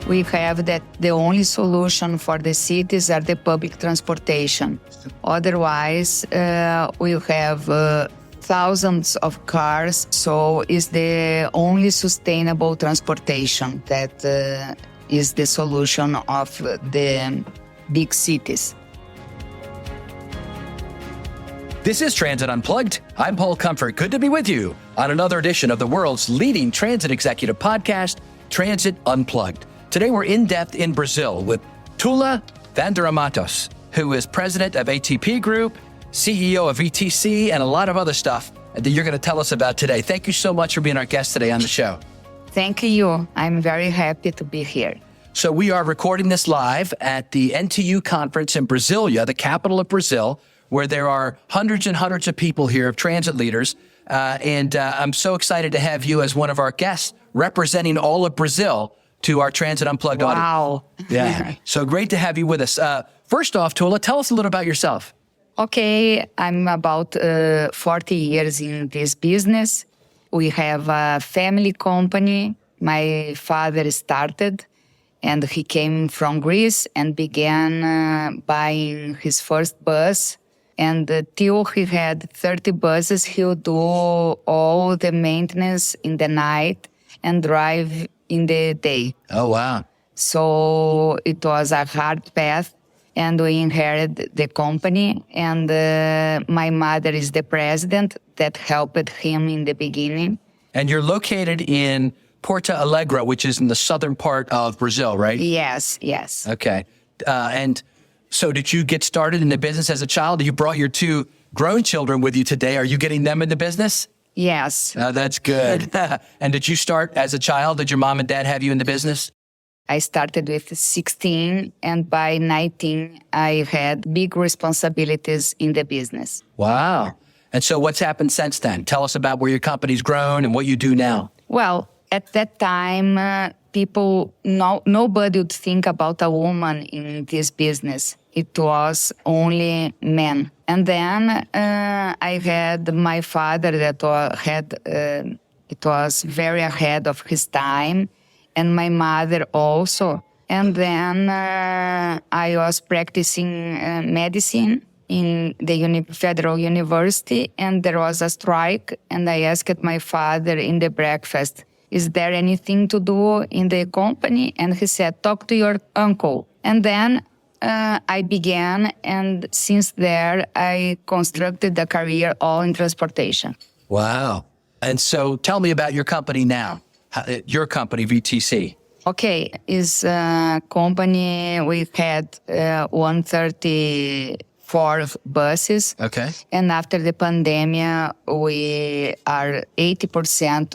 we have that the only solution for the cities are the public transportation. Otherwise, we have thousands of cars, so it's the only sustainable transportation that is the solution of the big cities. This is Transit Unplugged. I'm Paul Comfort. Good to be with you on another edition of the world's leading transit executive podcast, Transit Unplugged. Today we're in depth in Brazil with Tula Vandaramatos, who is president of ATP Group, CEO of VTC, and a lot of other stuff that you're going to tell us about today. Thank you so much for being our guest today on the show. Thank you. I'm very happy to be here. So we are recording this live at the NTU conference in Brasilia, the capital of Brazil, where there are hundreds and hundreds of people here, of transit leaders. And I'm so excited to have you as one of our guests representing all of Brazil to our Transit Unplugged audience. Wow. Yeah. So great to have you with us. First off, Tula, tell us a little about yourself. Okay, I'm about 40 years in this business. We have a family company. My father started, and he came from Greece and began buying his first bus. And till he had 30 buses, he would do all the maintenance in the night and drive in the day. Oh, wow. So it was a hard path, and we inherited the company. And my mother is the president that helped him in the beginning. And you're located in Porto Alegre, which is in the southern part of Brazil, right? Yes, yes. Okay. And so did you get started in the business as a child? You brought your two grown children with you today. Are you getting them in the business? Yes. That's good. And did you start as a child? Did your mom and dad have you in the business? I started with 16, and by 19, I had big responsibilities in the business. Wow. And so what's happened since then? Tell us about where your company's grown and what you do now. Well, at that time, nobody would think about a woman in this business. It was only men. And then I had my father that it was very ahead of his time, and my mother also. And then I was practicing medicine in the Federal University, and there was a strike, and I asked my father in the breakfast, is there anything to do in the company? And he said, talk to your uncle. And then I began, and since there, I constructed a career all in transportation. Wow. And so tell me about your company now, your company, VTC. Okay, it's a company. We've had 134 buses. Okay. And after the pandemic, we are 80%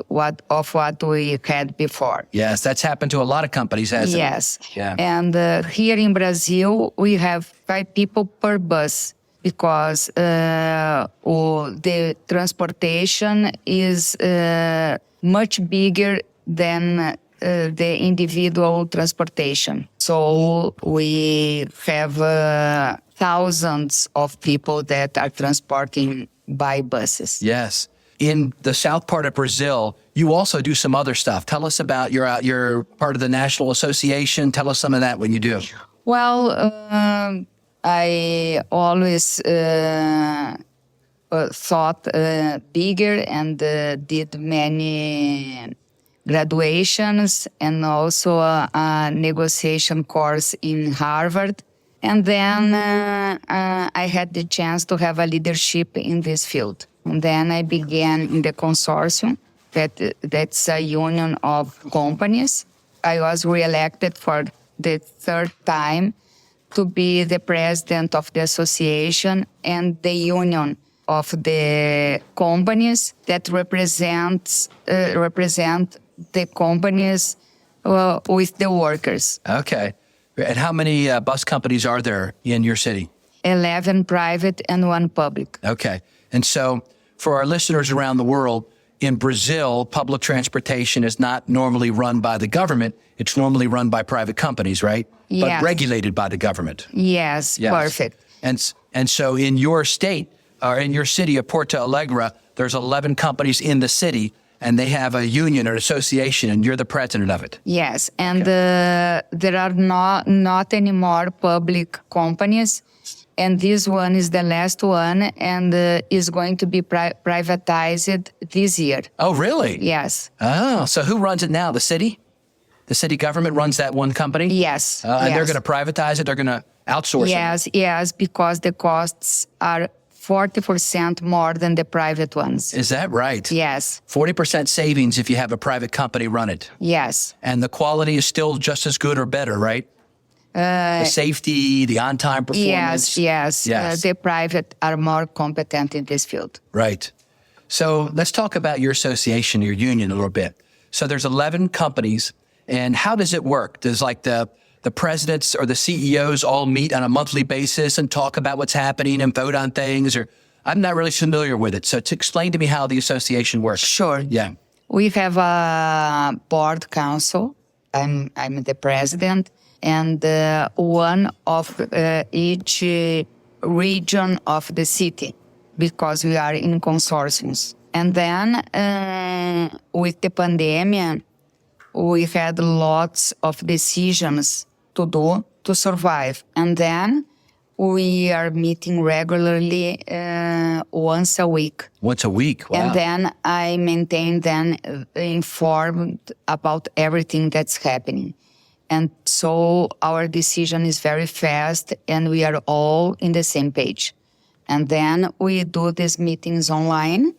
of what we had before. Yes, that's happened to a lot of companies, hasn't it? Yes. Yeah. And here in Brazil, we have 5 people per bus because the transportation is much bigger than the individual transportation. So we have thousands of people that are transporting by buses. Yes. In the south part of Brazil, you also do some other stuff. Tell us about you're part of the National Association. Tell us some of that when you do. Well, I always thought bigger and did many graduations and also a negotiation course in Harvard. And then I had the chance to have a leadership in this field. And then I began in the consortium, that's a union of companies. I was reelected for the 3rd time to be the president of the association and the union of the companies that represent the companies with the workers. Okay. And how many bus companies are there in your city? 11 private and 1 public. Okay. And so for our listeners around the world, in Brazil, public transportation is not normally run by the government. It's normally run by private companies, right? Yes. But regulated by the government. Yes. Perfect. And so in your state, or in your city of Porto Alegre, there's 11 companies in the city, and they have a union or association, and you're the president of it. Yes, and there are not anymore public companies, and this one is the last one, and is going to be privatized this year. Oh, really? Yes. Oh, so who runs it now? The city? The city government runs that one company? Yes. And they're going to privatize it? They're going to outsource it? Yes, because the costs are 40% more than the private ones. Is that right? Yes. 40% savings if you have a private company run it. Yes. And the quality is still just as good or better, right? The safety, the on-time performance. Yes. The private are more competent in this field. Right. So let's talk about your association, your union a little bit. So there's 11 companies, and how does it work? Does like the presidents or the CEOs all meet on a monthly basis and talk about what's happening and vote on things? Or I'm not really familiar with it. So to explain to me how the association works. Sure. Yeah. We have a board council. I'm the president, and one of each region of the city, because we are in consortiums. And then with the pandemic, we had lots of decisions to do to survive. And then we are meeting regularly once a week. Once a week? Wow. And then I maintain them informed about everything that's happening. And so our decision is very fast, and we are all in the same page. And then we do these meetings online.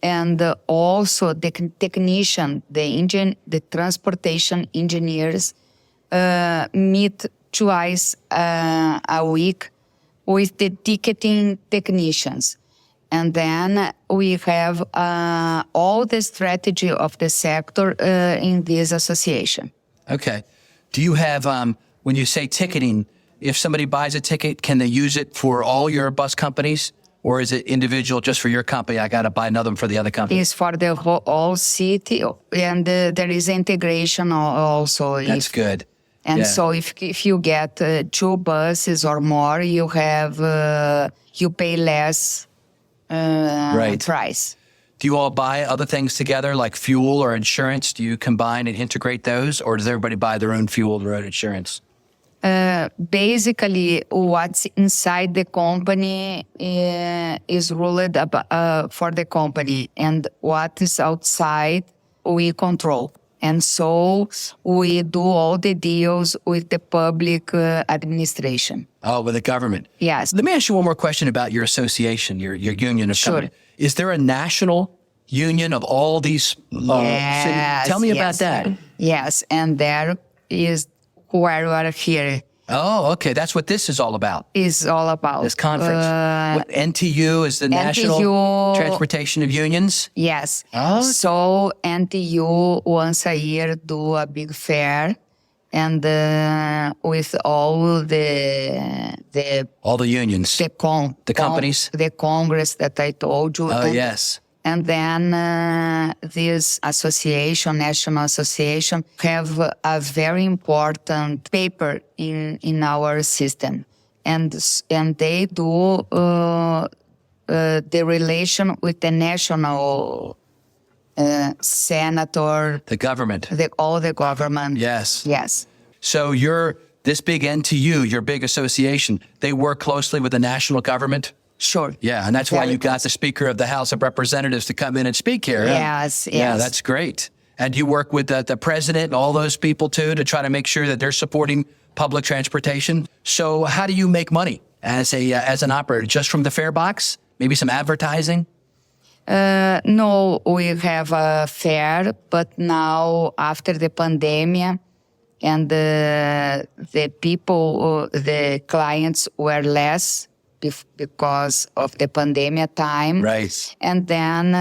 And also the technician, the transportation engineers meet twice a week with the ticketing technicians. And then we have all the strategy of the sector in this association. Okay. Do you have, when you say ticketing, if somebody buys a ticket, can they use it for all your bus companies? Or is it individual just for your company? I got to buy another one for the other company. It's for the whole city, and there is integration also. That's good. And so if you get 2 buses or more, you have you pay less price. Do you all buy other things together, like fuel or insurance? Do you combine and integrate those, or does everybody buy their own fuel, their own insurance? Basically, what's inside the company is ruled for the company, and what is outside, we control. And so we do all the deals with the public administration. Oh, with the government. Yes. Let me ask you one more question about your association, your union of company. Is there a national union of all these cities? Tell me about that. Yes, and there is where we are here. Oh, okay. That's what this is all about. Is all about. This conference. What, NTU is the National Transportation of Unions? Yes. Oh. So NTU once a year do a big fair, and with all the unions, the companies, the Congress that I told you. Oh, yes. And then this association, National Association, have a very important paper in our system. And they do the relation with the national senator. The government. All the government. Yes. Yes. So this big NTU, your big association, they work closely with the national government? Sure. Yeah, and that's why you got the Speaker of the House of Representatives to come in and speak here. Yes, Yeah, that's great. And you work with the president and all those people, too, to try to make sure that they're supporting public transportation. So how do you make money as an operator? Just from the fare box? Maybe some advertising? No, we have a fare, but now after the pandemic and the people, the clients were less, because of the pandemic time. Right. And then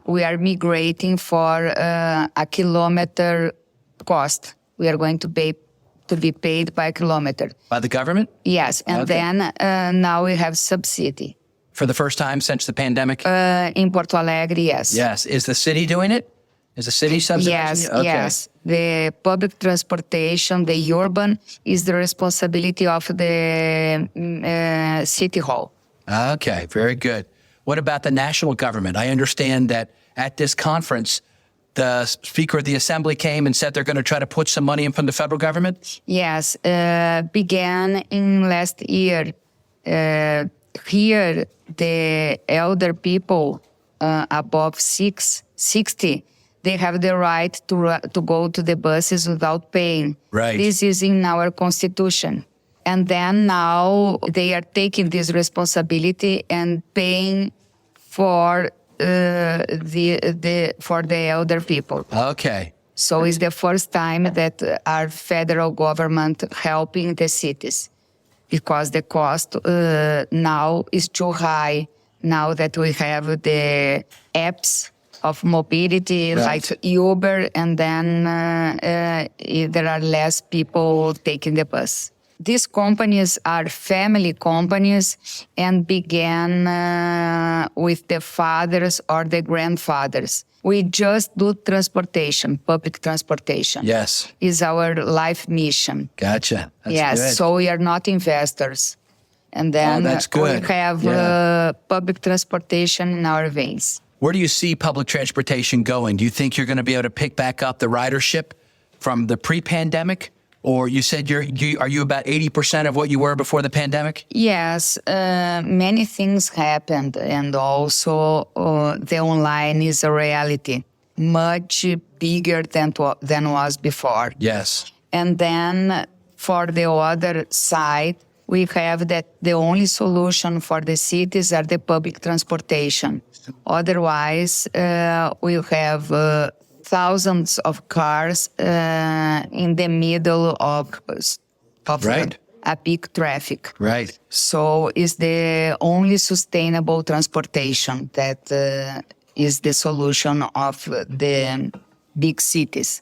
we are migrating for a kilometer cost. We are going to be paid by kilometer. By the government? Yes. And then now we have subsidy. For the first time since the pandemic? In Porto Alegre, yes. Yes. Is the city doing it? Is the city subsidizing? Yes, yes. The public transportation, the urban, is the responsibility of the city hall. Okay, very good. What about the national government? I understand that at this conference, the Speaker of the Assembly came and said they're going to try to put some money in from the federal government? Yes, began in last year. Here, the elder people above 60, they have the right to go to the buses without paying. Right. This is in our constitution. And then now they are taking this responsibility and paying for the elder people. Okay. So it's the first time that our federal government helping the cities, because the cost now is too high. Now that we have the apps of mobility, Right. like Uber, and then there are less people taking the bus. These companies are family companies and began with the fathers or the grandfathers. We just do transportation, public transportation. Yes. Is our life mission. Gotcha. That's Yes, good. so we are not investors. And then that's good. we have Yeah. public transportation in our veins. Where do you see public transportation going? Do you think you're going to be able to pick back up the ridership from the pre-pandemic? Or you said are you about 80% of what you were before the pandemic? Yes, many things happened, and also the online is a reality, much bigger than was before. Yes. And then for the other side, we have that the only solution for the cities are the public transportation. Otherwise, we'll have thousands of cars in the middle of Right. a big traffic. Right. So it's the only sustainable transportation that is the solution of the big cities.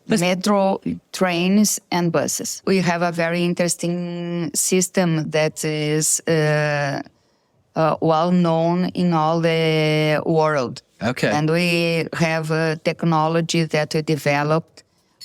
Metro, trains, and buses. We have a very interesting system that is well known in all the world. Okay. And we have technology that we developed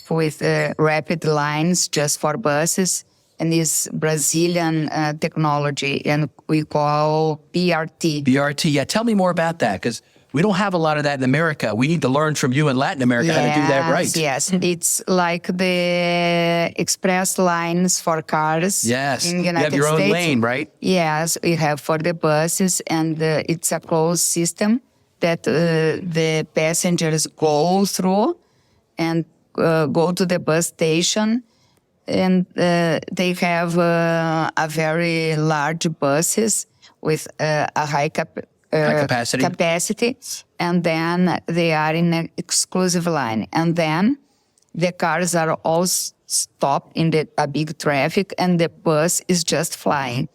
with rapid lines just for buses, and is Brazilian technology, and we call BRT. BRT. Yeah. Tell me more about that, because we don't have a lot of that in America. We need to learn from you in Latin America how to do that right. Yes, it's like the express lines for cars. Yes. In the You United have your own States. lane, right? Yes, we have for the buses, and it's a closed system that the passengers go through and go to the bus station, and they have a very large buses with a high capacity, and then they are in an exclusive line, and then the cars are all stopped in a big traffic, and the bus is just flying.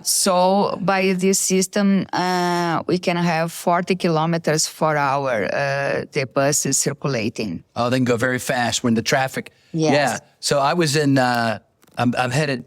So by this system, we can have 40 kilometers per hour, the bus is circulating. Oh, they can go very fast when the traffic. Yes. Yeah. So I was in, I'm headed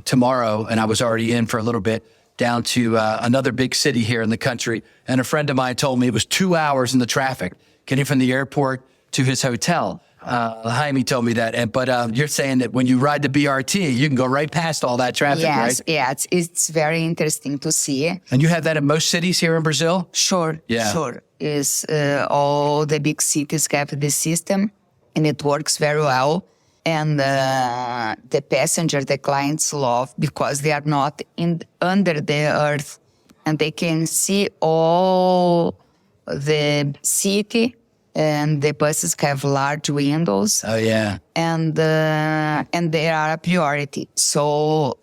tomorrow, and I was already in for a little bit, down to another big city here in the country. And a friend of mine told me it was 2 hours in the traffic getting from the airport to his hotel. Jaime told me that. But you're saying that when you ride the BRT, you can go right past all that traffic, right? Yes, it's very interesting to see. And you have that in most cities here in Brazil? Sure, Yeah. sure. All the big cities have this system, and it works very well. And the passenger, the clients love, because they are not under the earth, and they can see all the city, and the buses have large windows. Oh, yeah. And they are a priority. So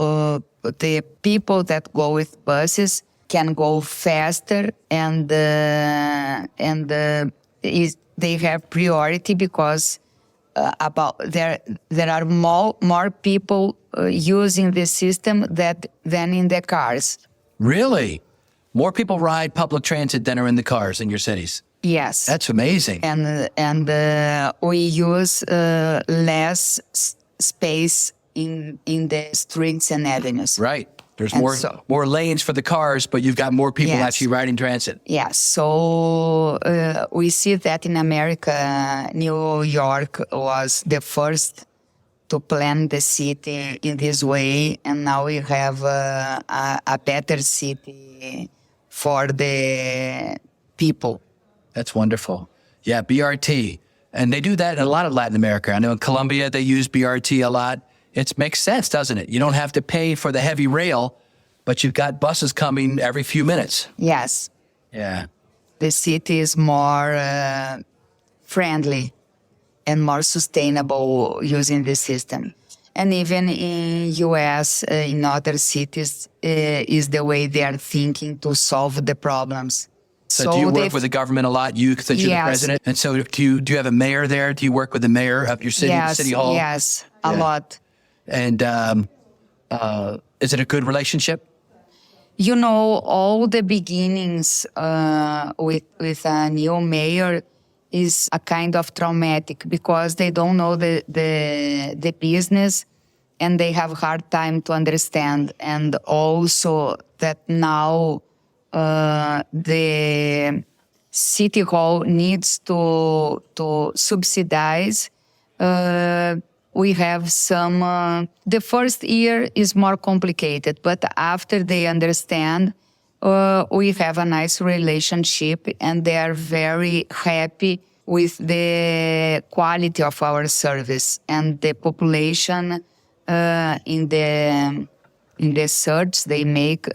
the people that go with buses can go faster, and they have priority because there are more people using the system than in the cars. Really? More people ride public transit than are in the cars in your cities? Yes. That's amazing. And we use less space in the streets and avenues. Right. There's And more lanes for the cars, but you've got more people Yes. actually riding transit. Yes. So we see that in America, New York was the first to plan the city in this way, and now we have a better city for the people. That's wonderful. Yeah, BRT. And they do that in a lot of Latin America. I know in Colombia, they use BRT a lot. It makes sense, doesn't it? You don't have to pay for the heavy rail, but you've got buses coming every few minutes. Yes. Yeah. The city is more friendly and more sustainable using the system. And even in U.S., in other cities, is the way they are thinking to solve the problems. So do you work with the government a lot? You, since you're the president? And so do you have a mayor there? Do you work with the mayor of your city, yes, city hall? Yes, a lot. And is it a good relationship? You know, all the beginnings with a new mayor is a kind of traumatic because they don't know the business and they have a hard time to understand. And also that now the city hall needs to subsidize. We have some, the first year is more complicated, but after they understand, we have a nice relationship and they are very happy with the quality of our service. And the population in the search they make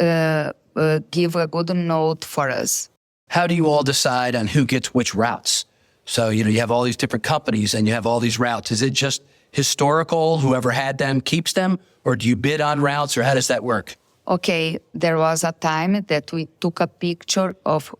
give a good note for us. How do you all decide on who gets which routes? So, you have all these different companies and you have all these routes. Is it just historical, whoever had them keeps them, or do you bid on routes, or how does that work? Okay, there was a time that we took a picture of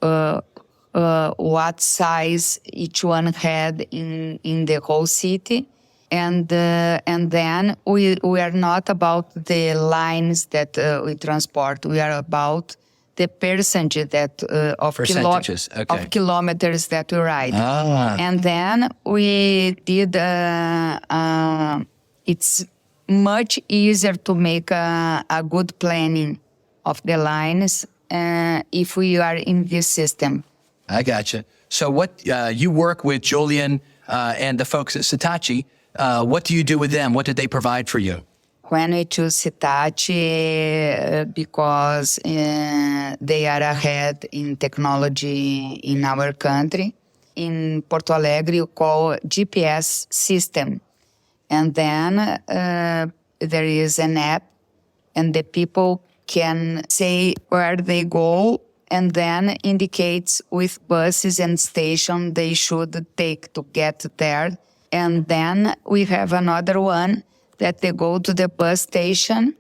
what size each one had in the whole city, and then we are not about the lines that we transport. We are about the percentage that of kilometers that we ride. And then we did, it's much easier to make a good planning of the lines if we are in this system. I gotcha. So what, you work with Julian and the folks at Hitachi. What do you do with them? What did they provide for you? When we choose Hitachi, because they are ahead in technology in our country. In Porto Alegre, you call GPS system. And then there is an app, and the people can say where they go, and then indicates with buses and station they should take to get there. And then we have another one that they go to the bus station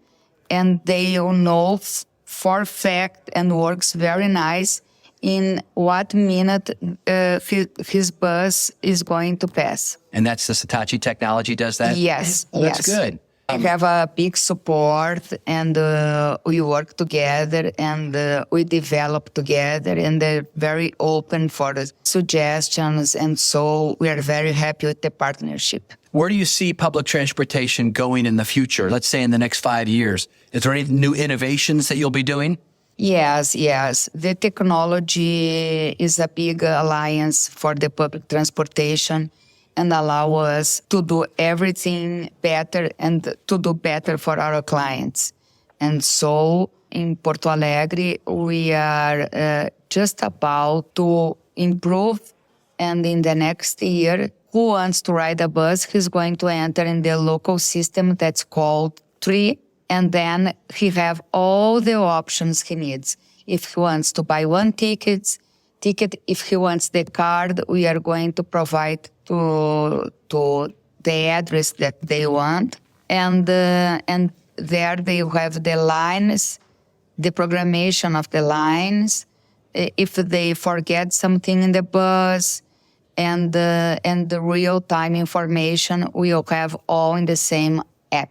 and they know for fact and works very nice in what minute his bus is going to pass. And that's the Hitachi technology does that? Yes. Well, that's good. We have a big support and we work together and we develop together and they're very open for the suggestions. And so we are very happy with the partnership. Where do you see public transportation going in the future? Let's say in the next 5 years. Is there any new innovations that you'll be doing? Yes. The technology is a big alliance for the public transportation and allow us to do everything better and to do better for our clients. And so in Porto Alegre, we are just about to improve. And in the next year, who wants to ride a bus, he's going to enter in the local system that's called Tree. And then he have all the options he needs. If he wants to buy one ticket, if he wants the card, we are going to provide to the address that they want. And there they have the lines, the programmation of the lines. If they forget something in the bus, and the real-time information, we'll have all in the same app.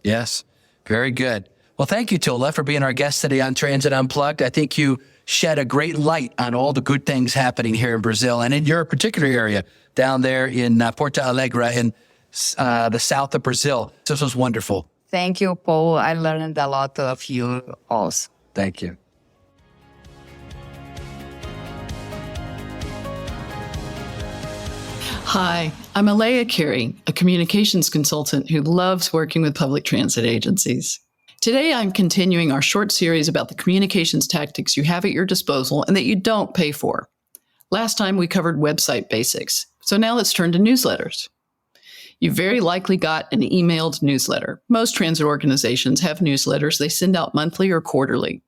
Yes, very good. Well, thank you, Tula, for being our guest today on Transit Unplugged. I think you shed a great light on all the good things happening here in Brazil and in your particular area down there in Porto Alegre in the south of Brazil. This was wonderful. Thank you, Paul. I learned a lot of you also. Thank you. Hi, I'm Elea, Carey, a communications consultant who loves working with public transit agencies. Today, I'm continuing our short series about the communications tactics you have at your disposal and that you don't pay for. Last time we covered website basics, so now let's turn to newsletters. You very likely got an emailed newsletter. Most transit organizations have newsletters they send out monthly or quarterly.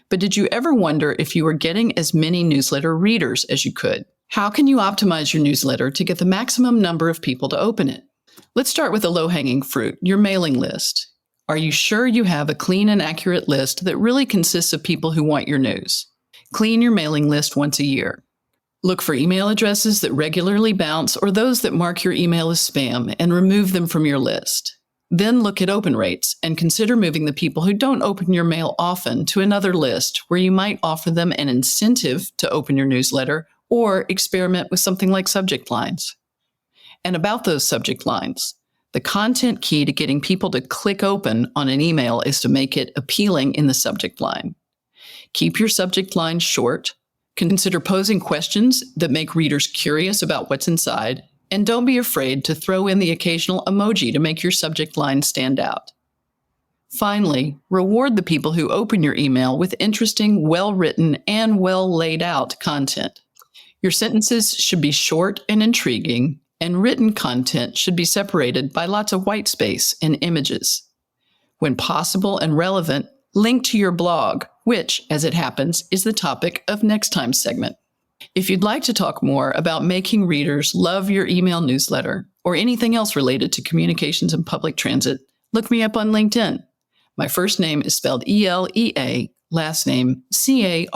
But did you ever wonder if you were getting as many newsletter readers as you could? How can you optimize your newsletter to get the maximum number of people to open it? Let's start with the low-hanging fruit, your mailing list. Are you sure you have a clean and accurate list that really consists of people who want your news? Clean your mailing list once a year. Look for email addresses that regularly bounce or those that mark your email as spam and remove them from your list. Then look at open rates and consider moving the people who don't open your mail often to another list where you might offer them an incentive to open your newsletter or experiment with something like subject lines. And about those subject lines, the content key to getting people to click open on an email is to make it appealing in the subject line. Keep your subject line short. Consider posing questions that make readers curious about what's inside, and don't be afraid to throw in the occasional emoji to make your subject line stand out. Finally, reward the people who open your email with interesting, well-written, and well-laid-out content. Your sentences should be short and intriguing, and written content should be separated by lots of white space and images. When possible and relevant, link to your blog, which, as it happens, is the topic of next time's segment. If you'd like to talk more about making readers love your email newsletter or anything else related to communications and public transit, look me up on LinkedIn. My first name is spelled Elea, last name Carey.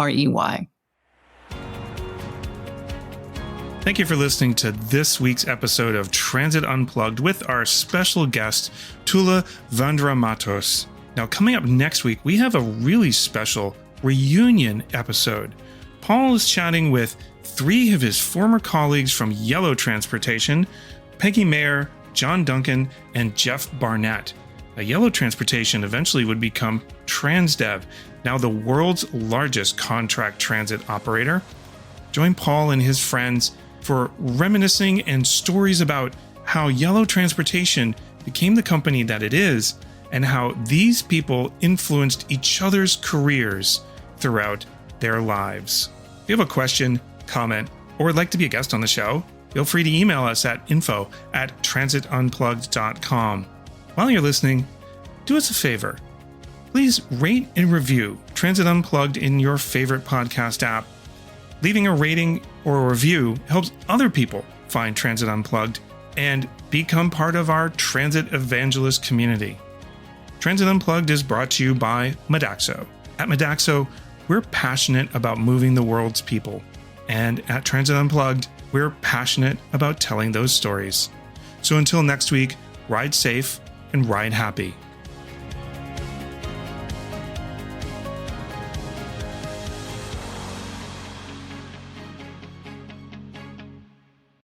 Thank you for listening to this week's episode of Transit Unplugged with our special guest, Tula Vandaramatos. Now, coming up next week, we have a really special reunion episode. Paul is chatting with three of his former colleagues from Yellow Transportation, Peggy Mayer, John Duncan, and Jeff Barnett. Yellow Transportation eventually would become Transdev, now the world's largest contract transit operator. Join Paul and his friends for reminiscing and stories about how Yellow Transportation became the company that it is, and how these people influenced each other's careers throughout their lives. If you have a question, comment, or would like to be a guest on the show, feel free to email us at info@transitunplugged.com. While you're listening, do us a favor. Please rate and review Transit Unplugged in your favorite podcast app. Leaving a rating or a review helps other people find Transit Unplugged and become part of our transit evangelist community. Transit Unplugged is brought to you by Modaxo. At Modaxo, we're passionate about moving the world's people. And at Transit Unplugged, we're passionate about telling those stories. So until next week, ride safe and ride happy.